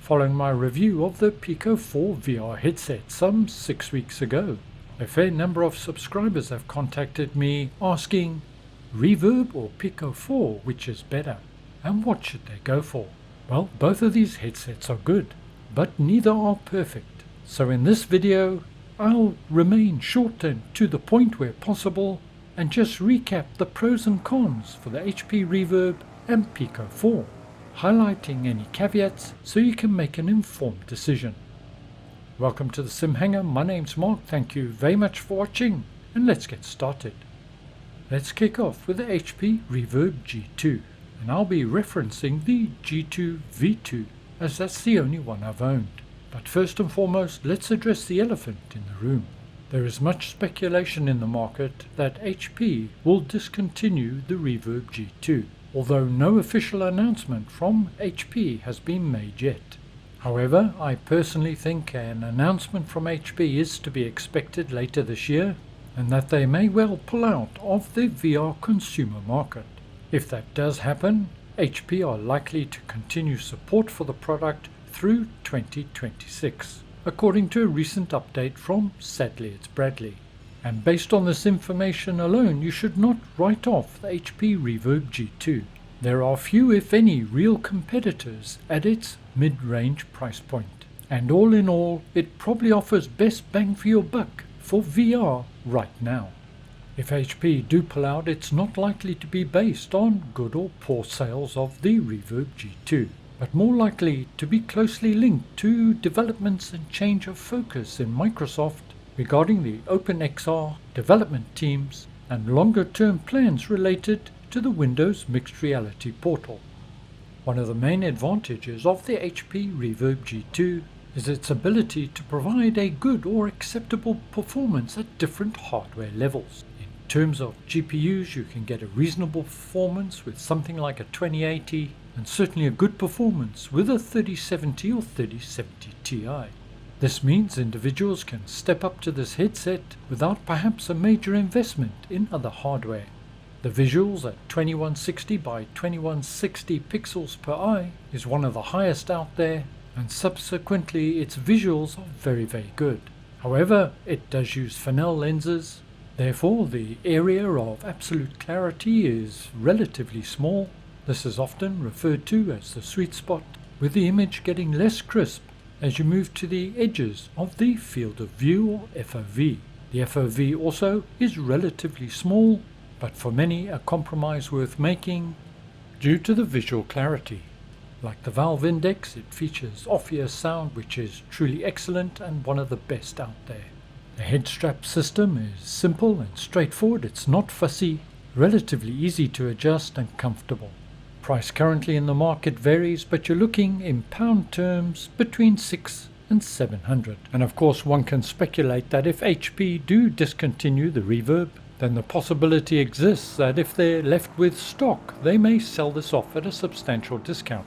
following my review of the Pico 4 VR headset some 6 weeks ago. A fair number of subscribers have contacted me asking, Reverb or Pico 4, which is better, and what should they go for? Well, both of these headsets are good, but neither are perfect. So in this video, I'll remain short and to the point where possible, and just recap the pros and cons for the HP Reverb and Pico 4, highlighting any caveats so you can make an informed decision. Welcome to the Sim Hanger, my name's Mark, thank you very much for watching, and let's get started. Let's kick off with the HP Reverb G2, and I'll be referencing the G2 V2 as that's the only one I've owned. But first and foremost, let's address the elephant in the room. There is much speculation in the market that HP will discontinue the Reverb G2, although no official announcement from HP has been made yet. However, I personally think an announcement from HP is to be expected later this year, and that they may well pull out of the VR consumer market. If that does happen, HP are likely to continue support for the product through 2026, according to a recent update from Sadly It's Bradley. And based on this information alone, you should not write off the HP Reverb G2. There are few, if any, real competitors at its mid-range price point, and all in all, it probably offers best bang for your buck for VR right now. If HP do pull out, it's not likely to be based on good or poor sales of the Reverb G2, but more likely to be closely linked to developments and change of focus in Microsoft regarding the OpenXR development teams and longer-term plans related to the Windows Mixed Reality portal. One of the main advantages of the HP Reverb G2 is its ability to provide a good or acceptable performance at different hardware levels. In terms of GPUs, you can get a reasonable performance with something like a 2080, and certainly a good performance with a 3070 or 3070 Ti. This means individuals can step up to this headset without perhaps a major investment in other hardware. The visuals at 2160 by 2160 pixels per eye is one of the highest out there, and subsequently its visuals are very good. However, it does use Fresnel lenses, therefore the area of absolute clarity is relatively small. This is often referred to as the sweet spot, with the image getting less crisp as you move to the edges of the field of view or FOV. The FOV also is relatively small, but for many a compromise worth making due to the visual clarity. Like the Valve Index, it features off-ear sound which is truly excellent and one of the best out there. The head strap system is simple and straightforward, it's not fussy, relatively easy to adjust and comfortable. Price currently in the market varies, but you're looking in pound terms between 600 and 700. And of course one can speculate that if HP do discontinue the Reverb, then the possibility exists that if they're left with stock, they may sell this off at a substantial discount.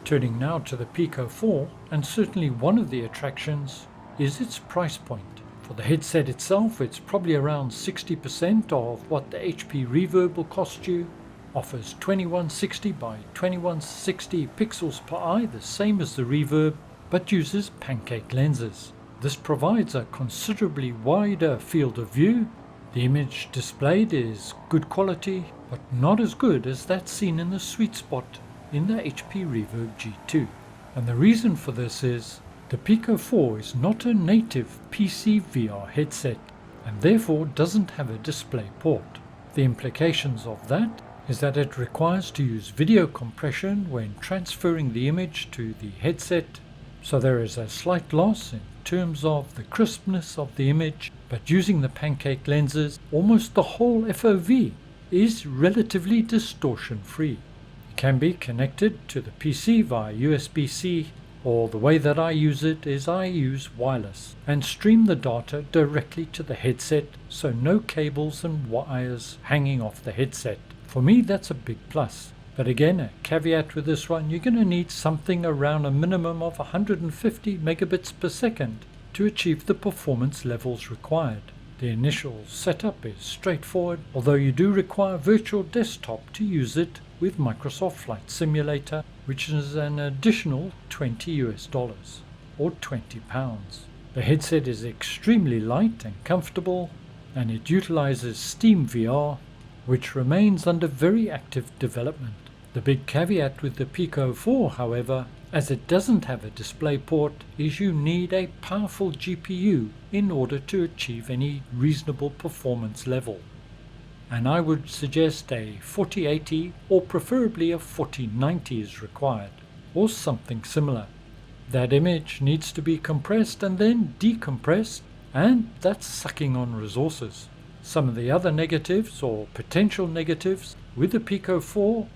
Turning now to the Pico 4, and certainly one of the attractions is its price point. For the headset itself, it's probably around 60% of what the HP Reverb will cost you. Offers 2160 by 2160 pixels per eye, the same as the Reverb, but uses pancake lenses. This provides a considerably wider field of view. The image displayed is good quality, but not as good as that seen in the sweet spot in the HP Reverb G2. And the reason for this is the Pico 4 is not a native PC VR headset, and therefore doesn't have a display port. The implications of that is that it requires to use video compression when transferring the image to the headset, so there is a slight loss in terms of the crispness of the image, but using the pancake lenses, almost the whole FOV is relatively distortion free. It can be connected to the PC via USB-C, or the way that I use it is I use wireless and stream the data directly to the headset, so no cables and wires hanging off the headset. For me, that's a big plus. But again, a caveat with this one, you're going to need something around a minimum of 150 megabits per second to achieve the performance levels required. The initial setup is straightforward, although you do require virtual desktop to use it with Microsoft Flight Simulator which is an additional $20 or £20. The headset is extremely light and comfortable, and it utilizes Steam VR, which remains under very active development. The big caveat with the Pico 4, however, as it doesn't have a DisplayPort, is you need a powerful GPU in order to achieve any reasonable performance level. And I would suggest a 4080 or preferably a 4090 is required, or something similar. That image needs to be compressed and then decompressed, and that's sucking on resources. Some of the other negatives or potential negatives with the Pico 4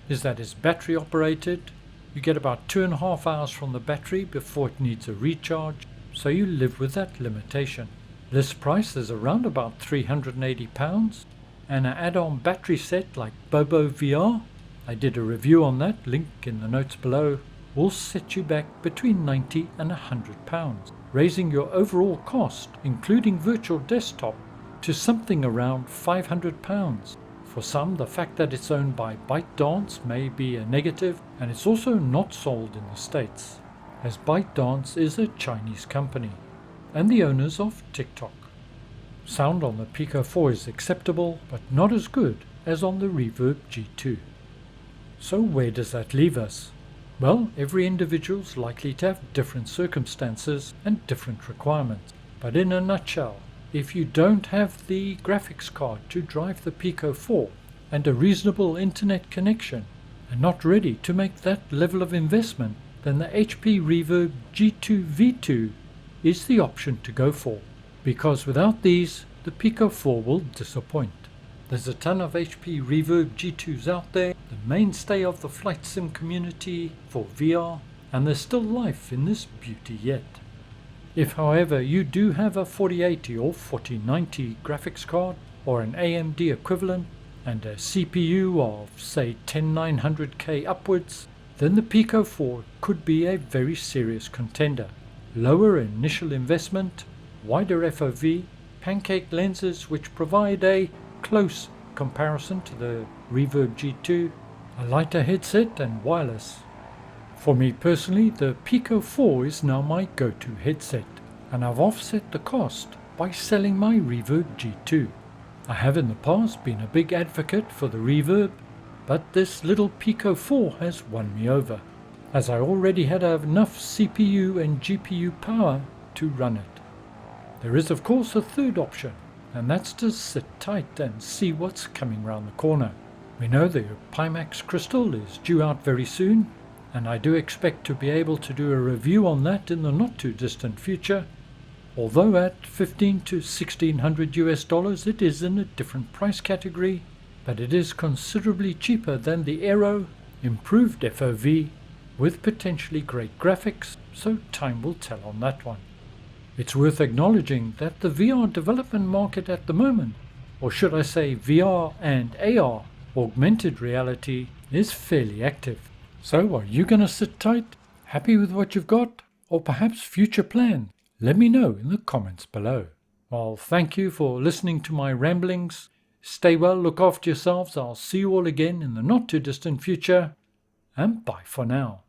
is that it's battery operated. You get about 2.5 hours from the battery before it needs a recharge, so you live with that limitation. List price is around about £380, and an add-on battery set like Bobo VR, I did a review on that, link in the notes below, will set you back between £90 and £100, raising your overall cost, including virtual desktop, to something around £500. For some, the fact that it's owned by ByteDance may be a negative, and it's also not sold in the States, as ByteDance is a Chinese company, and the owners of TikTok. Sound on the Pico 4 is acceptable, but not as good as on the Reverb G2. So where does that leave us? Well, every individual's likely to have different circumstances and different requirements, but in a nutshell, if you don't have the graphics card to drive the Pico 4 and a reasonable internet connection, and not ready to make that level of investment, then the HP Reverb G2 V2 is the option to go for, because without these, the Pico 4 will disappoint. There's a ton of HP Reverb G2s out there, the mainstay of the flight sim community for VR, and there's still life in this beauty yet. If however you do have a 4080 or 4090 graphics card, or an AMD equivalent, and a CPU of say 10900K upwards, then the Pico 4 could be a very serious contender. Lower initial investment, wider FOV, pancake lenses which provide a close comparison to the Reverb G2, a lighter headset and wireless. For me personally, the Pico 4 is now my go-to headset, and I've offset the cost by selling my Reverb G2. I have in the past been a big advocate for the Reverb, but this little Pico 4 has won me over, as I already had enough CPU and GPU power to run it. There is of course a third option, and that's to sit tight and see what's coming round the corner. We know the Pimax crystal is due out very soon, and I do expect to be able to do a review on that in the not too distant future. Although at $1,500 to $1,600 it is in a different price category, but it is considerably cheaper than the Aero, improved FOV, with potentially great graphics, so time will tell on that one. It's worth acknowledging that the VR development market at the moment, or should I say VR and AR, augmented reality, is fairly active. So are you going to sit tight, happy with what you've got, or perhaps future plan? Let me know in the comments below. Well, thank you for listening to my ramblings. Stay well, look after yourselves. I'll see you all again in the not too distant future, and bye for now.